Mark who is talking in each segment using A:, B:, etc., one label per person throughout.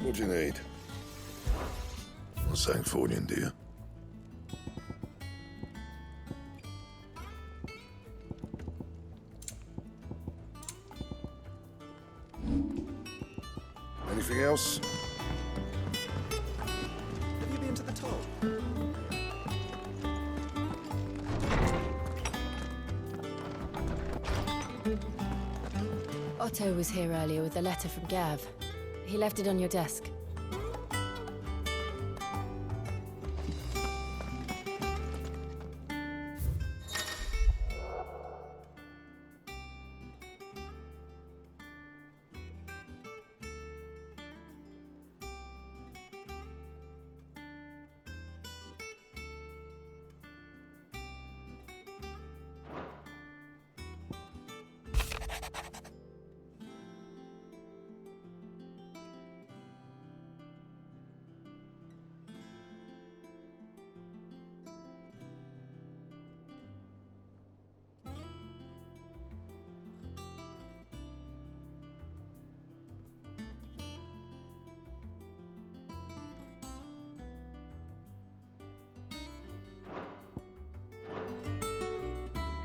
A: What do you need? What's saying fortune, do you? Anything else?
B: Have you been to the top?
C: Otto was here earlier with a letter from Gav. He left it on your desk.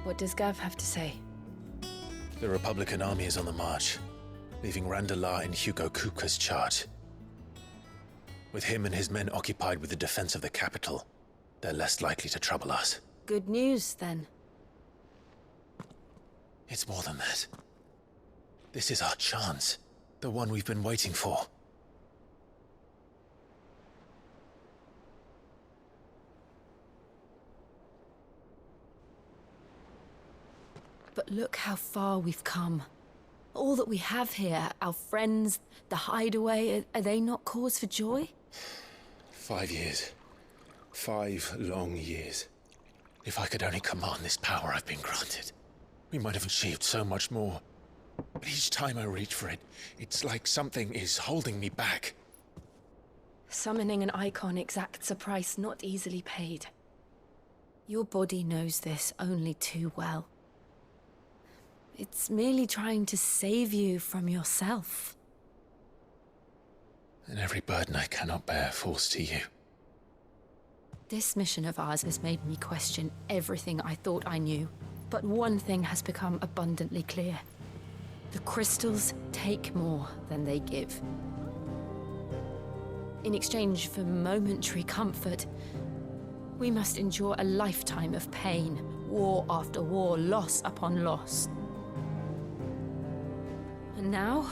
C: What does Gav have to say?
D: The Republican army is on the march, leaving Randalar in Hugo Kupka's charge. With him and his men occupied with the defense of the capital, they're less likely to trouble us.
C: Good news, then.
D: It's more than that. This is our chance, the one we've been waiting for.
C: But look how far we've come. All that we have here, our friends, the hideaway, are they not cause for joy?
D: 5 years. 5 long years. If I could only command this power I've been granted, we might have achieved so much more. But each time I reach for it, it's like something is holding me back.
C: Summoning an icon exacts a price not easily paid. Your body knows this only too well. It's merely trying to save you from yourself.
D: And every burden I cannot bear falls to you.
C: This mission of ours has made me question everything I thought I knew. But one thing has become abundantly clear. The crystals take more than they give. In exchange for momentary comfort, we must endure a lifetime of pain, war after war, loss upon loss. And now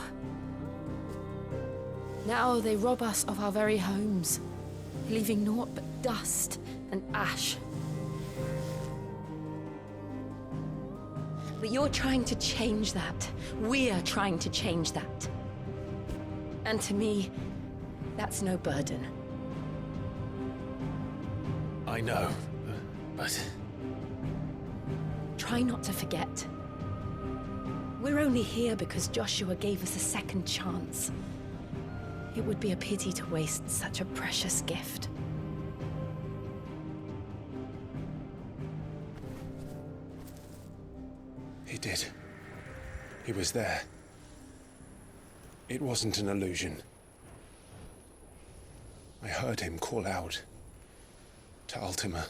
C: they rob us of our very homes, leaving naught but dust and ash. But you're trying to change that. We're trying to change that. And to me, that's no burden.
D: I know, but...
C: Try not to forget. We're only here because Joshua gave us a second chance. It would be a pity to waste such a precious gift.
D: He did. He was there. It wasn't an illusion. I heard him call out to Ultima.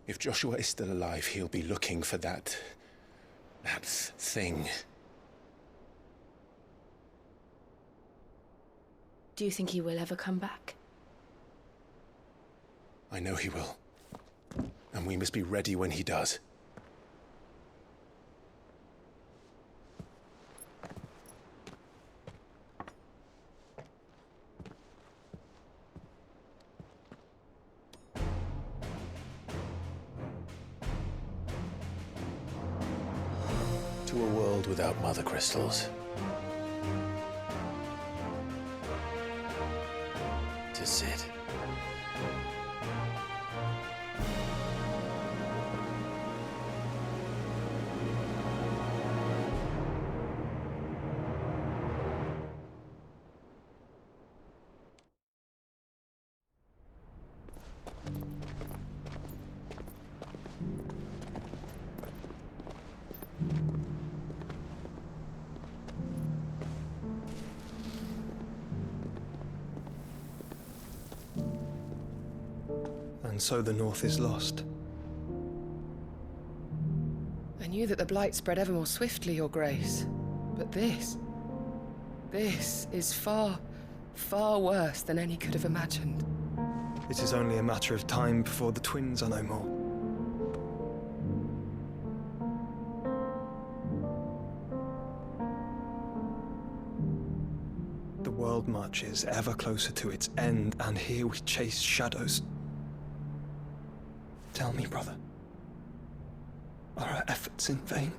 D: If Joshua is still alive, he'll be looking for that thing.
C: Do you think he will ever come back?
D: I know he will. And we must be ready when he does. To a world without mother crystals. To Sid.
B: And so the North is lost.
E: I knew that the Blight spread ever more swiftly, Your Grace. But this is far, far worse than any could have imagined.
B: It is only a matter of time before the twins are no more. The world marches ever closer to its end, and here we chase shadows. Tell me, brother, are our efforts in vain?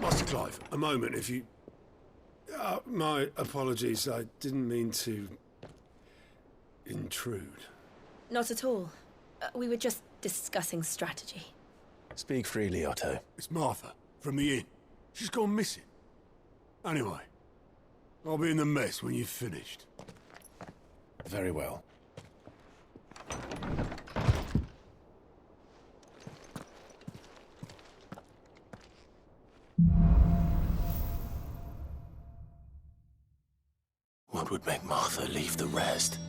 A: Master Clive, a moment, if you... my apologies, I didn't mean to... intrude.
C: Not at all. We were just discussing strategy.
D: Speak freely, Otto.
A: It's Martha, from the inn. She's gone missing. Anyway, I'll be in the mess when you've finished.
D: Very well. What would make Martha leave the rest?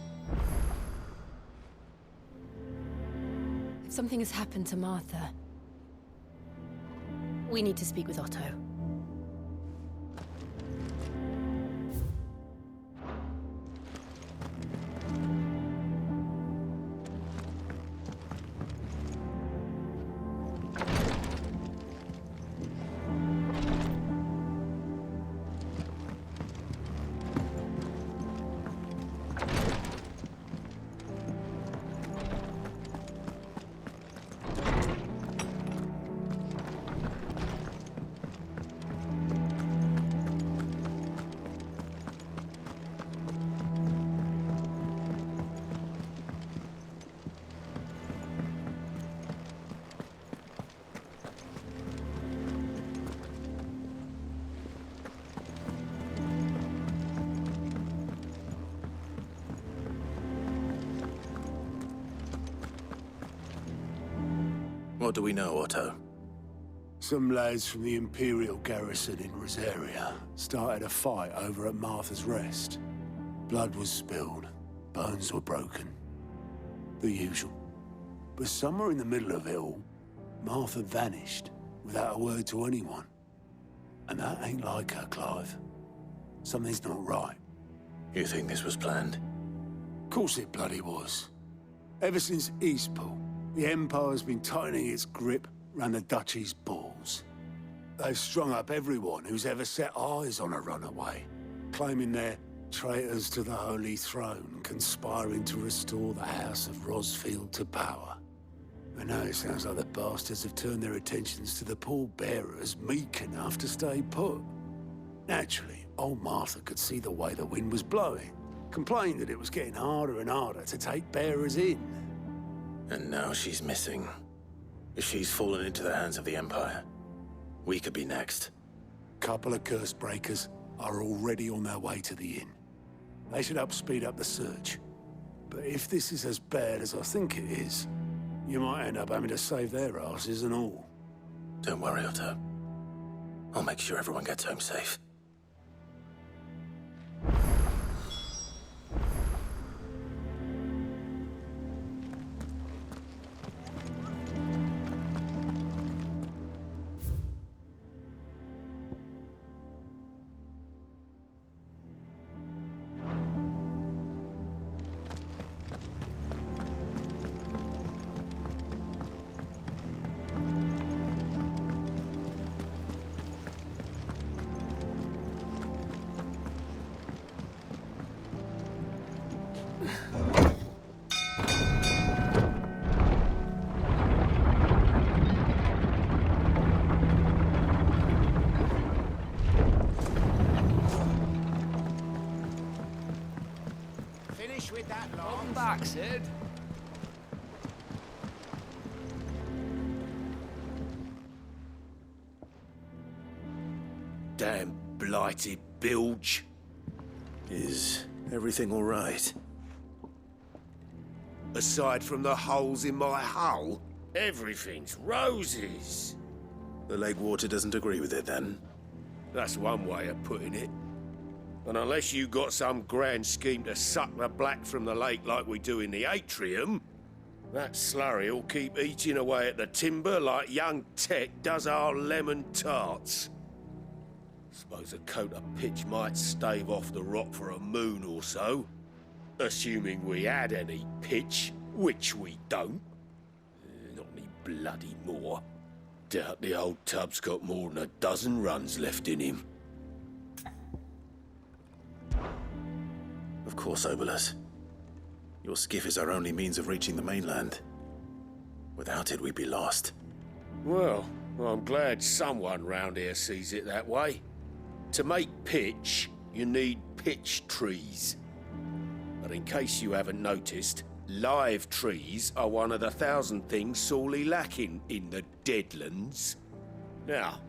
C: If something has happened to Martha, we need to speak with Otto.
D: What do we know, Otto?
A: Some lads from the Imperial garrison in Rosaria started a fight over at Martha's Rest. Blood was spilled, bones were broken. The usual. But somewhere in the middle of it all, Martha vanished without a word to anyone. And that ain't like her, Clive. Something's not right.
D: You think this was planned?
A: Of course it bloody was. Ever since Eastpool, the Empire's been tightening its grip round the Duchy's balls. They've strung up everyone who's ever set eyes on a runaway, claiming they're traitors to the Holy Throne, conspiring to restore the House of Rosfield to power. And now it sounds like the bastards have turned their attentions to the pallbearers meek enough to stay put. Naturally, old Martha could see the way the wind was blowing, complained that it was getting harder and harder to take bearers in.
D: And now she's missing. If she's fallen into the hands of the Empire, we could be next.
A: Couple of curse breakers are already on their way to the inn. They should speed up the search. But if this is as bad as I think it is, you might end up having to save their asses and all.
D: Don't worry, Otto. I'll make sure everyone gets home safe.
F: With that long back, Sid.
D: Damn blighted bilge. Is everything all right?
G: Aside from the holes in my hull, everything's roses.
H: The lake water doesn't agree with it, then?
G: That's one way of putting it. And unless you got some grand scheme to suck the black from the lake like we do in the atrium, that slurry'll keep eating away at the timber like young Tech does our lemon tarts. Suppose a coat of pitch might stave off the rot for a moon or so. Assuming we had any pitch, which we don't. Not any bloody more. Doubt the old tub's got more than a dozen runs left in him.
H: Of course, Obolus. Your skiff is our only means of reaching the mainland. Without it, we'd be lost.
G: Well, I'm glad someone round here sees it that way. To make pitch, you need pitch trees. But in case you haven't noticed, live trees are one of the 1,000 things sorely lacking in the Deadlands. Now,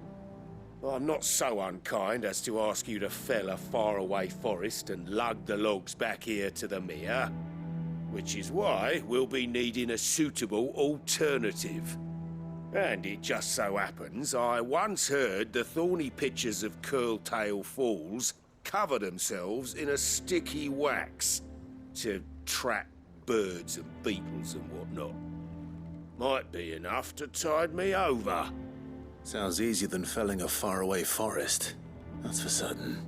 G: I'm not so unkind as to ask you to fell a faraway forest and lug the logs back here to the mere, which is why we'll be needing a suitable alternative. And it just so happens I once heard the thorny pitchers of Curltail Falls cover themselves in a sticky wax to trap birds and beetles and whatnot. Might be enough to tide me over.
H: Sounds easier than felling a faraway forest. That's for certain.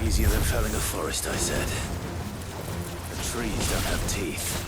H: Easier than felling a forest, I said. The trees don't have teeth.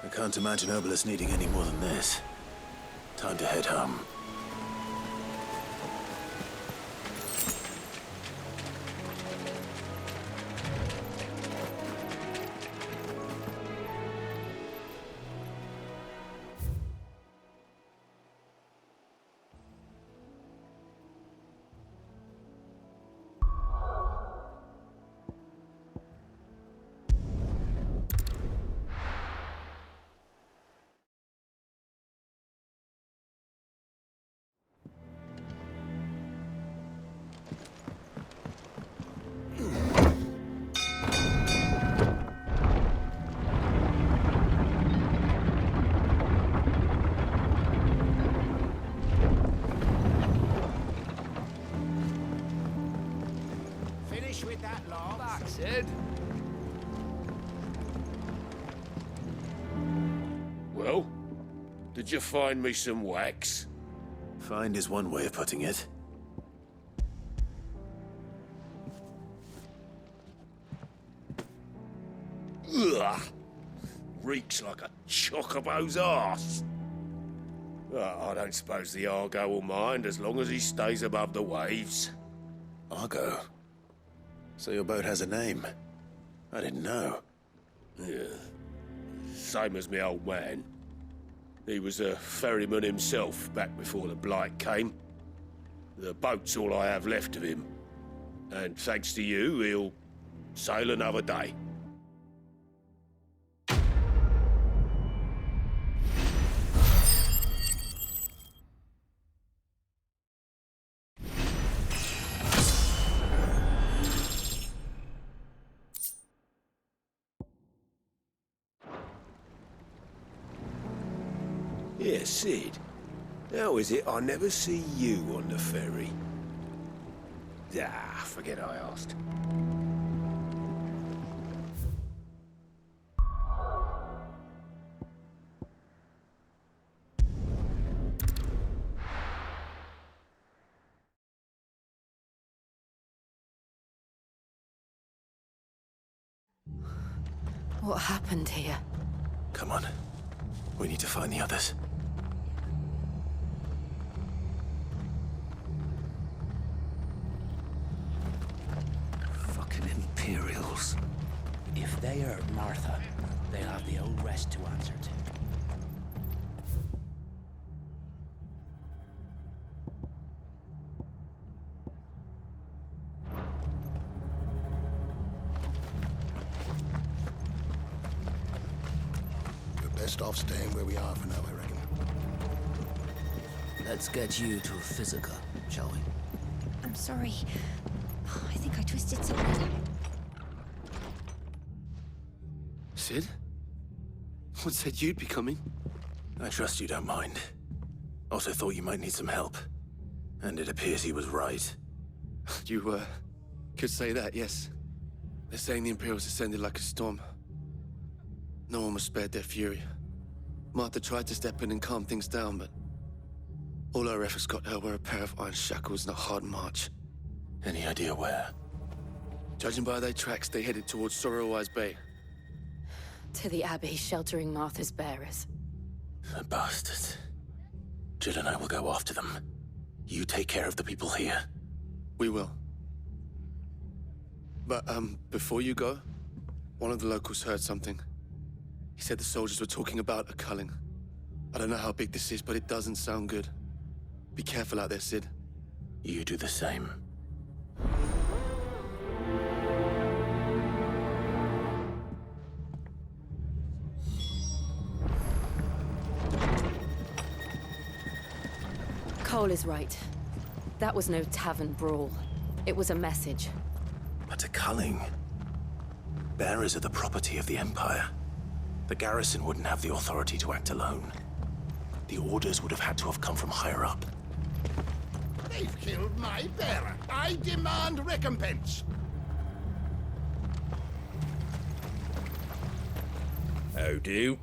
H: I can't imagine Obolus needing any more than this. Time to head home.
F: With that laugh. Back, Sid.
G: Well, did you find me some wax?
H: Find is one way of putting it.
G: Ugh. Reeks like a chocobo's arse. I don't suppose the Argo will mind as long as he stays above the waves.
H: Argo? So your boat has a name? I didn't know.
G: Yeah. Same as me old man. He was a ferryman himself back before the Blight came. The boat's all I have left of him. And thanks to you, he'll sail another day. Yeah, Sid. How is it I never see you on the ferry? Ah, forget I asked.
C: What happened here?
H: Come on. We need to find the others.
F: Fucking Imperials. If they hurt Martha, they'll have the old rest to answer to.
I: We're best off staying where we are for now, I reckon.
F: Let's get you to a physical, shall we?
J: I'm sorry. I think I twisted something.
K: Sid? What said you'd be coming?
H: I trust you don't mind. Also thought you might need some help. And it appears he was right.
K: You, could say that, yes. They're saying the Imperials ascended like a storm. No one was spared their fury. Martha tried to step in and calm things down, but all our efforts got her were a pair of iron shackles and a hard march.
H: Any idea where?
K: Judging by their tracks, they headed towards Sorrowwise Bay.
C: To the Abbey, sheltering Martha's bearers.
H: The bastards. Jill and I will go after them. You take care of the people here.
K: We will. But, before you go, one of the locals heard something. He said the soldiers were talking about a culling. I don't know how big this is, but it doesn't sound good. Be careful out there, Sid.
H: You do the same.
C: Cole is right. That was no tavern brawl. It was a message.
H: But a culling. Bearers are the property of the Empire. The garrison wouldn't have the authority to act alone. The orders would have had to have come from higher up.
I: They've killed my bearer. I demand recompense.
G: How do?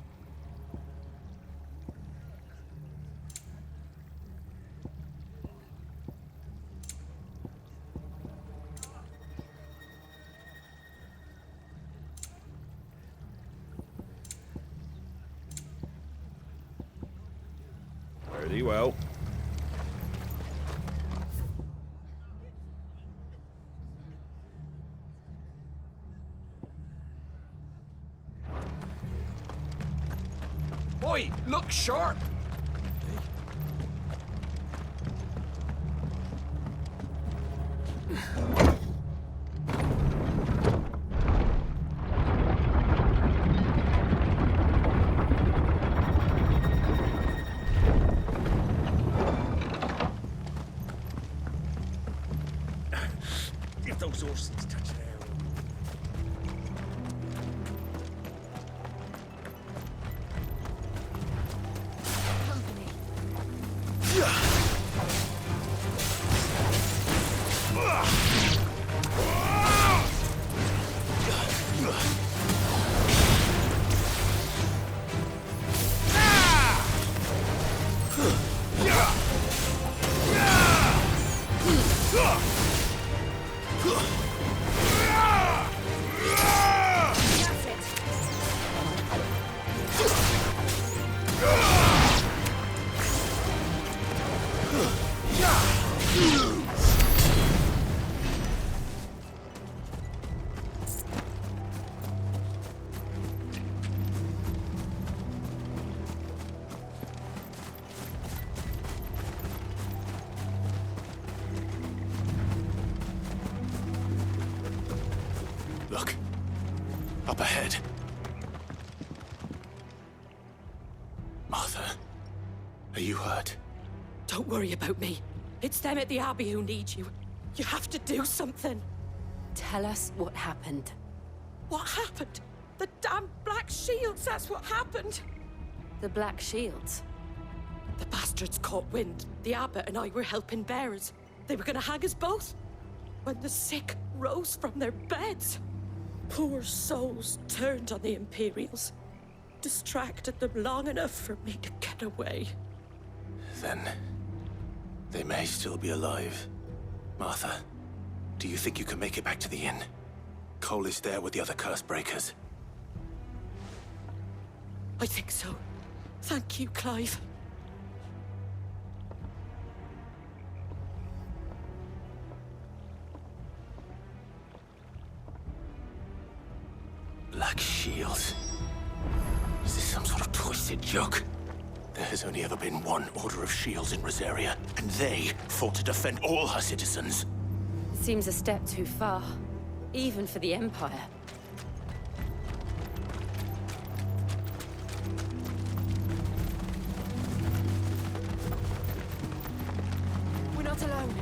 G: Very well.
F: Oi, look sharp!
G: If those horses touch there.
H: Up ahead. Martha, are you hurt?
L: Don't worry about me. It's them at the Abbey who need you. You have to do something.
C: Tell us what happened.
L: What happened? The damn Black Shields, that's what happened.
C: The Black Shields?
L: The bastards caught wind. The abbot and I were helping bearers. They were gonna hang us both. When the sick rose from their beds. Poor souls turned on the Imperials. Distracted them long enough for me to get away.
H: Then they may still be alive. Martha, do you think you can make it back to the inn? Cole is there with the other curse breakers.
L: I think so. Thank you, Clive.
H: Black Shields. Is this some sort of twisted joke? There has only ever been one Order of Shields in Rosaria, and they fought to defend all her citizens.
C: It seems a step too far, even for the Empire.
L: We're not alone.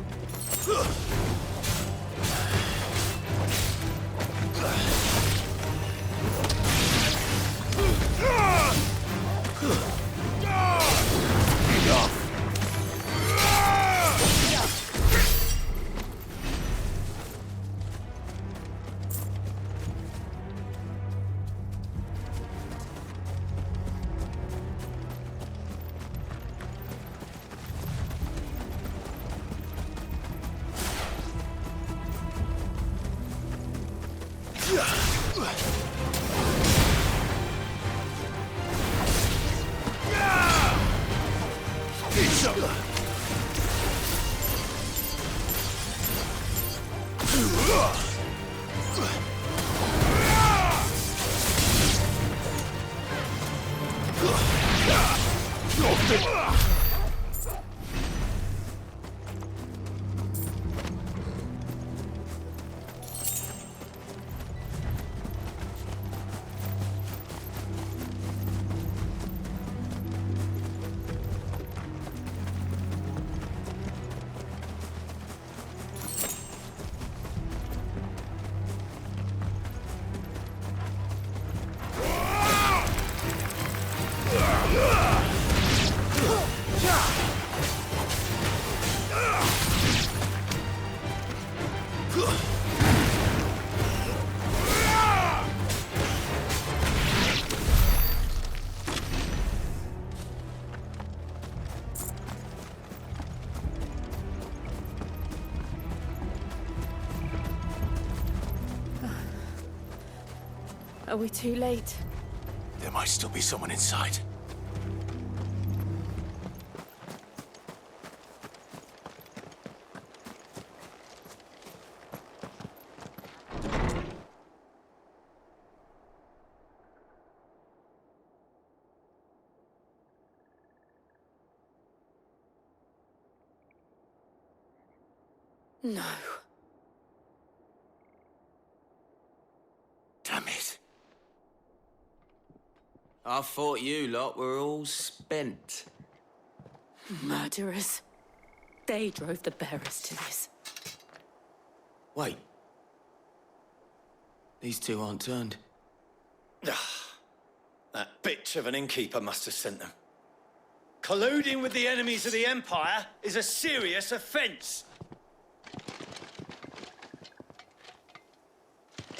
C: Are we too late?
H: There might still be someone inside.
C: No.
H: Damn it.
F: I thought you lot were all spent.
L: Murderers. They drove the bearers to this.
F: Wait. These two aren't turned.
B: That bitch of an innkeeper must have sent them. Colluding with the enemies of the Empire is a serious offense.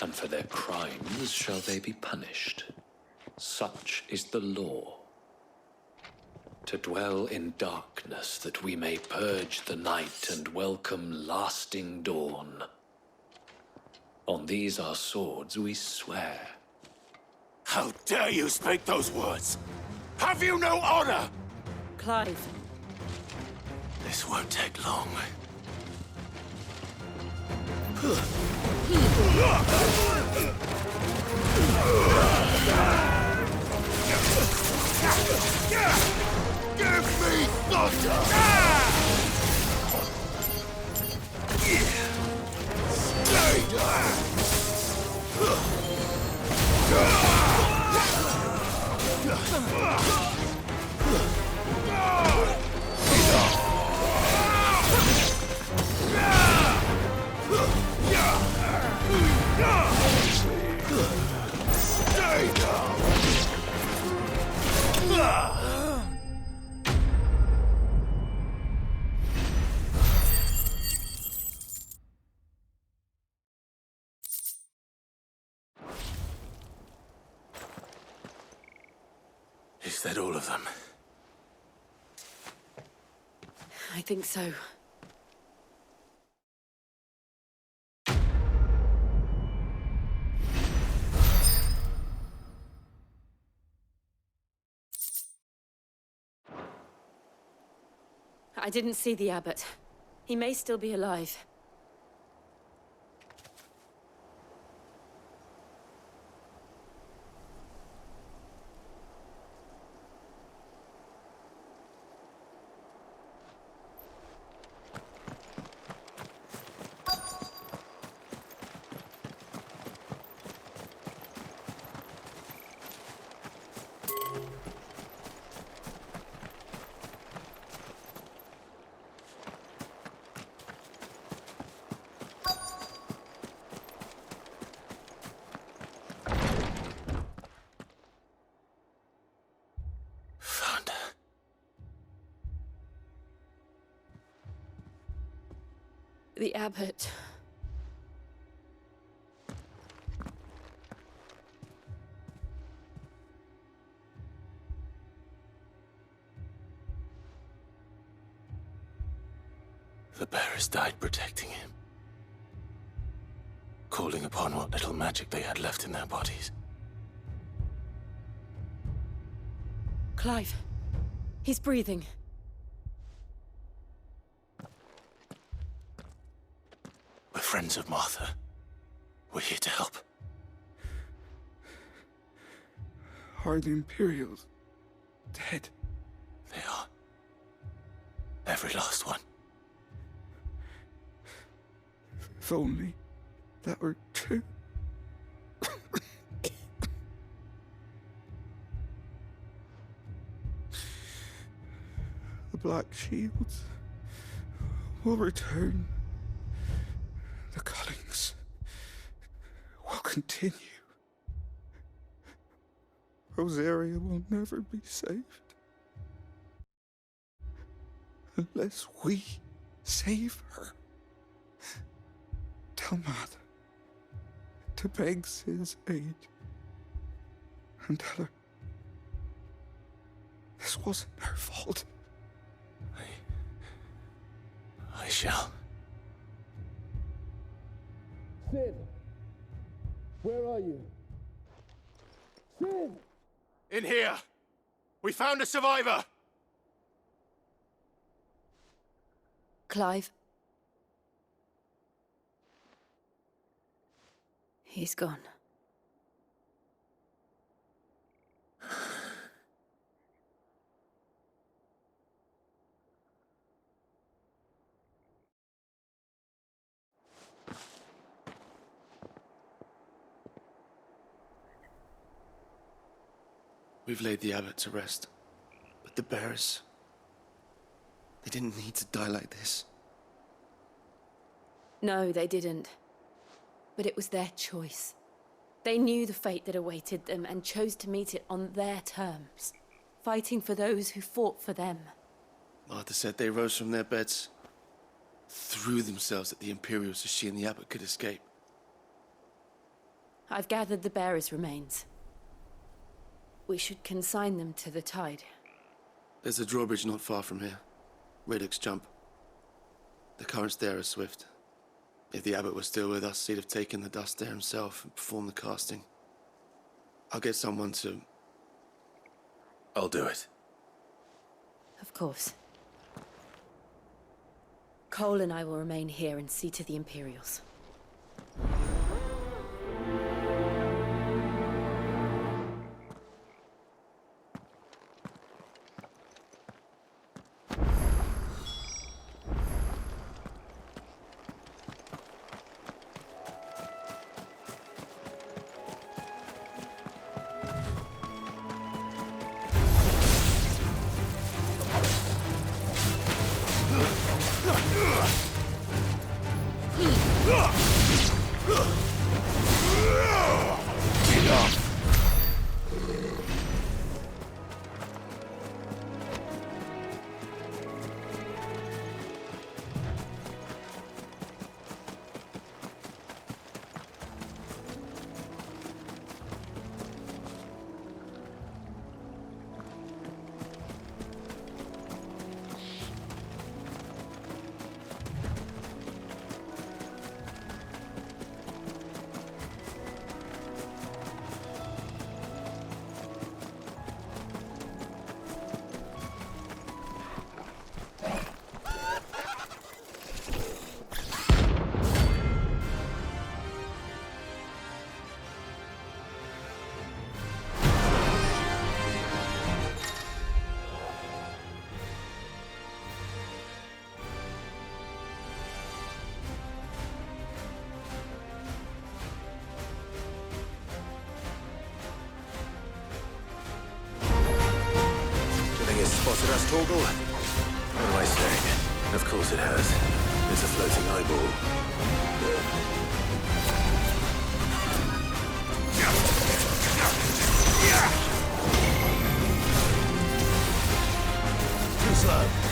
M: And for their crimes shall they be punished. Such is the law. To dwell in darkness that we may purge the night and welcome lasting dawn. On these our swords we swear.
H: How dare you speak those words? Have you no honor?
L: Clive.
H: This won't take long.
I: Give me thunder! Stay down!
H: Is that all of them?
C: I think so. I didn't see the abbot. He may still be alive. The abbot.
H: The bearers died protecting him. Calling upon what little magic they had left in their bodies.
C: Clive. He's breathing.
H: We're friends of Martha. We're here to help.
I: Are the Imperials dead?
H: They are. Every last one.
I: If only that were true. The Black Shields will return. The cullings will continue. Rosaria will never be saved. Unless we save her. Tell Martha to beg Sid's aid. And tell her this wasn't her fault.
H: I shall.
I: Sid! Where are you? Sid!
G: In here! We found a survivor!
C: Clive. He's gone.
K: We've laid the abbot to rest. But the bearers... they didn't need to die like this.
C: No, they didn't. But it was their choice. They knew the fate that awaited them and chose to meet it on their terms, fighting for those who fought for them.
K: Martha said they rose from their beds, threw themselves at the Imperials so she and the abbot could escape.
C: I've gathered the bearers' remains. We should consign them to the tide.
K: There's a drawbridge not far from here. Radix Jump. The currents there are swift. If the abbot was still with us, he'd have taken the dust there himself and performed the casting. I'll get someone to...
H: I'll do it.
C: Of course. Cole and I will remain here and see to the Imperials.
H: spotted us, Torgal? What am I saying? Of course it has. It's a floating eyeball.
A: Too slow.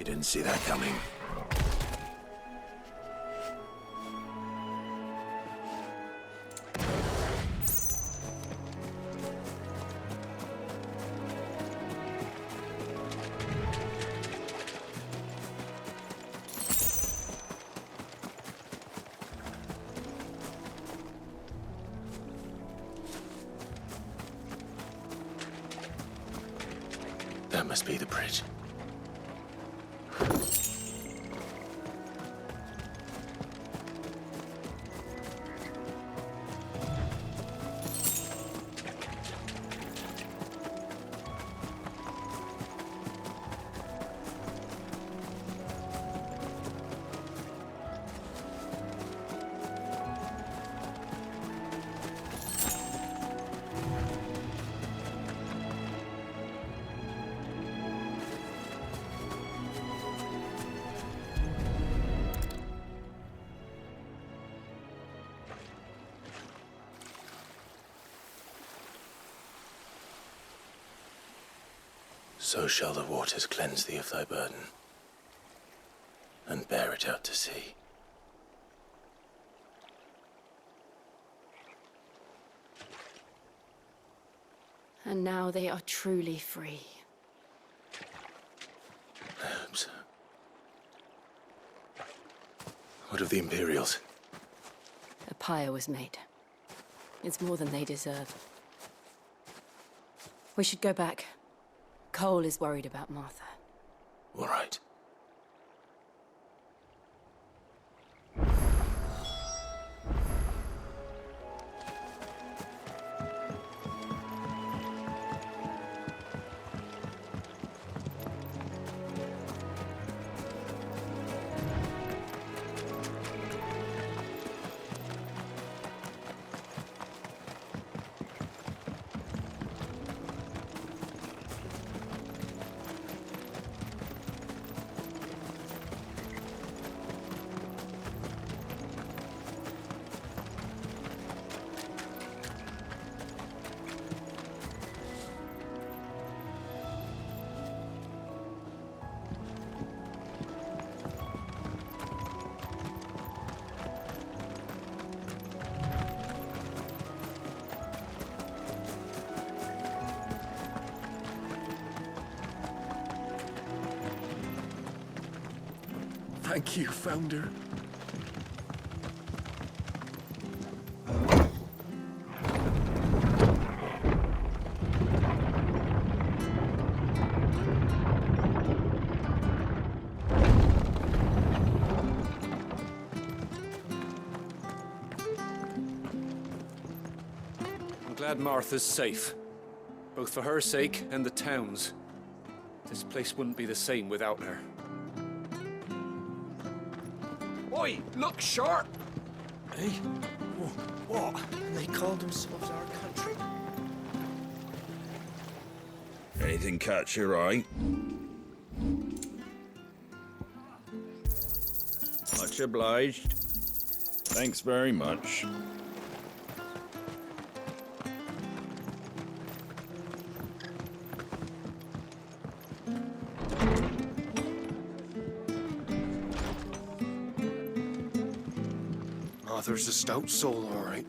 H: You didn't see that coming. That must be the bridge. So shall the waters cleanse thee of thy burden, and bear it out to sea.
C: And now they are truly free.
H: I hope so. What of the Imperials?
C: A pyre was made. It's more than they deserve. We should go back. Cole is worried about Martha.
H: All right.
K: Thank you, Founder.
N: I'm glad Martha's safe. Both for her sake and the town's. This place wouldn't be the same without her. Oi, look sharp!
K: Hey? What? They call themselves our country.
O: Anything catch your eye? Much obliged. Thanks very much.
K: Arthur's a stout soul, all right.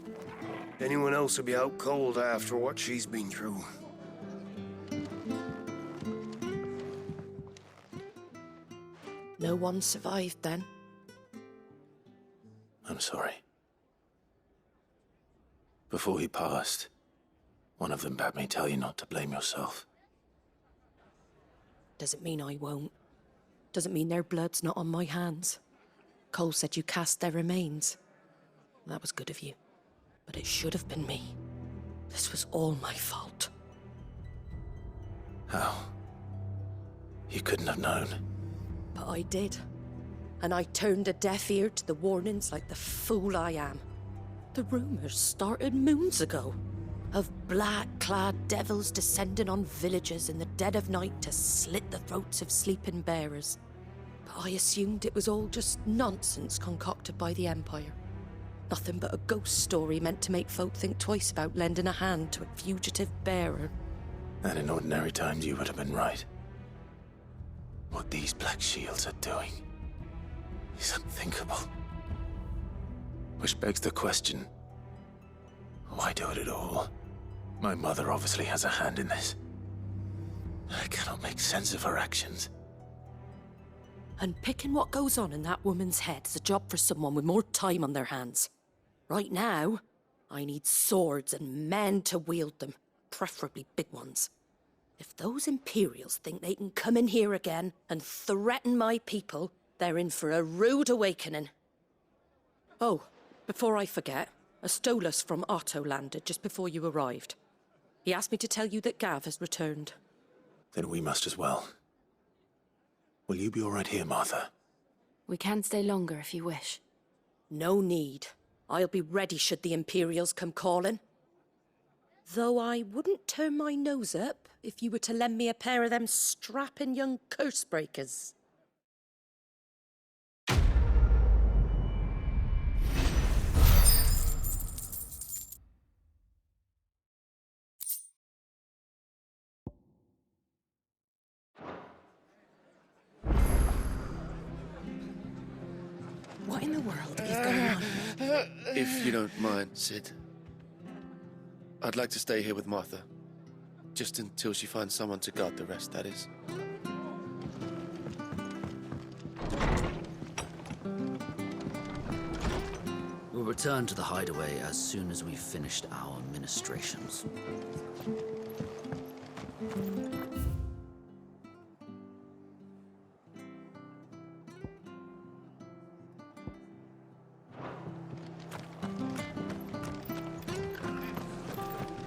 K: Anyone else would be out cold after what she's been through.
L: No one survived then.
H: I'm sorry. Before he passed, one of them bade me tell you not to blame yourself.
L: Doesn't mean I won't. Doesn't mean their blood's not on my hands. Cole said you cast their remains. That was good of you. But it should have been me. This was all my fault.
H: How? You couldn't have known.
L: But I did. And I turned a deaf ear to the warnings like the fool I am. The rumors started moons ago. Of black-clad devils descending on villages in the dead of night to slit the throats of sleeping bearers. But I assumed it was all just nonsense concocted by the Empire. Nothing but a ghost story meant to make folk think twice about lending a hand to a fugitive bearer.
H: And in ordinary times you would have been right. What these Black Shields are doing is unthinkable. Which begs the question, why do it at all? My mother obviously has a hand in this. I cannot make sense of her actions.
L: Unpicking what goes on in that woman's head is a job for someone with more time on their hands. Right now, I need swords and men to wield them, preferably big ones. If those Imperials think they can come in here again and threaten my people, they're in for a rude awakening. Oh, before I forget, a Stolas from Otto landed just before you arrived. He asked me to tell you that Gav has returned.
H: Then we must as well. Will you be all right here, Martha?
C: We can stay longer if you wish.
L: No need. I'll be ready should the Imperials come calling. Though I wouldn't turn my nose up if you were to lend me a pair of them strapping young curse breakers. What in the world is going on?
K: If you don't mind, Sid, I'd like to stay here with Martha. Just until she finds someone to guard the rest, that is.
F: We'll return to the hideaway as soon as we've finished our ministrations.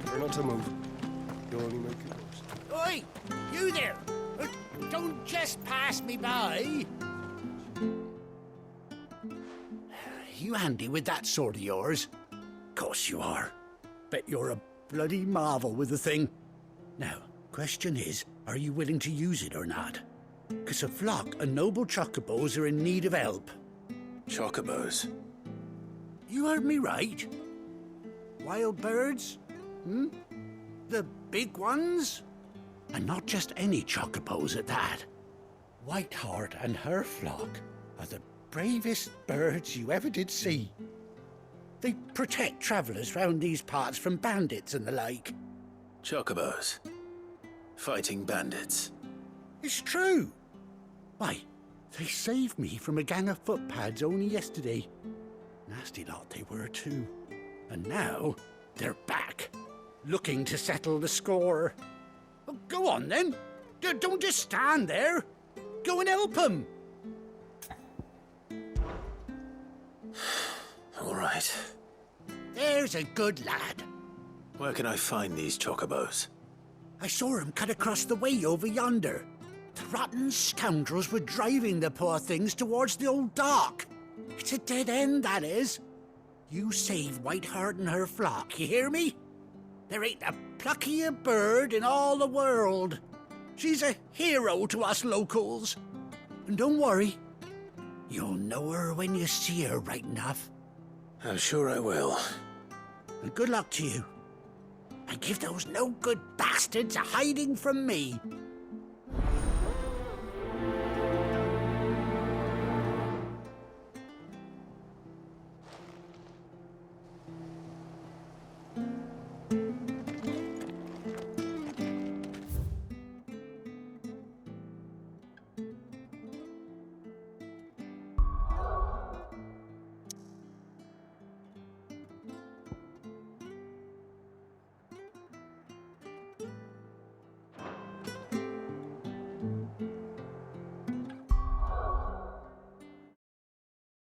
I: Try not to move. You'll only make it worse.
P: Oi! You there! Don't just pass me by! You handy with that sword of yours? Course you are. Bet you're a bloody marvel with the thing. Now, question is, are you willing to use it or not? 'Cause a flock of noble chocobos are in need of help.
H: Chocobos?
P: You heard me right. Wild birds? Hmm? The big ones? And not just any chocobos at that. Whiteheart and her flock are the bravest birds you ever did see. They protect travellers round these parts from bandits and the like.
H: Chocobos? Fighting bandits?
P: It's true. Why, they saved me from a gang of footpads only yesterday. Nasty lot they were too. And now they're back, looking to settle the score. Well, go on then. Don't just stand there. Go and help them.
H: All right.
P: There's a good lad.
H: Where can I find these chocobos?
P: I saw him cut across the way over yonder. The rotten scoundrels were driving the poor things towards the old dock. It's a dead end, that is. You save Whiteheart and her flock, you hear me? There ain't a pluckier bird in all the world. She's a hero to us locals. And don't worry, you'll know her when you see her right enough.
H: I'm sure I will.
P: And good luck to you. And give those no-good bastards a hiding from me.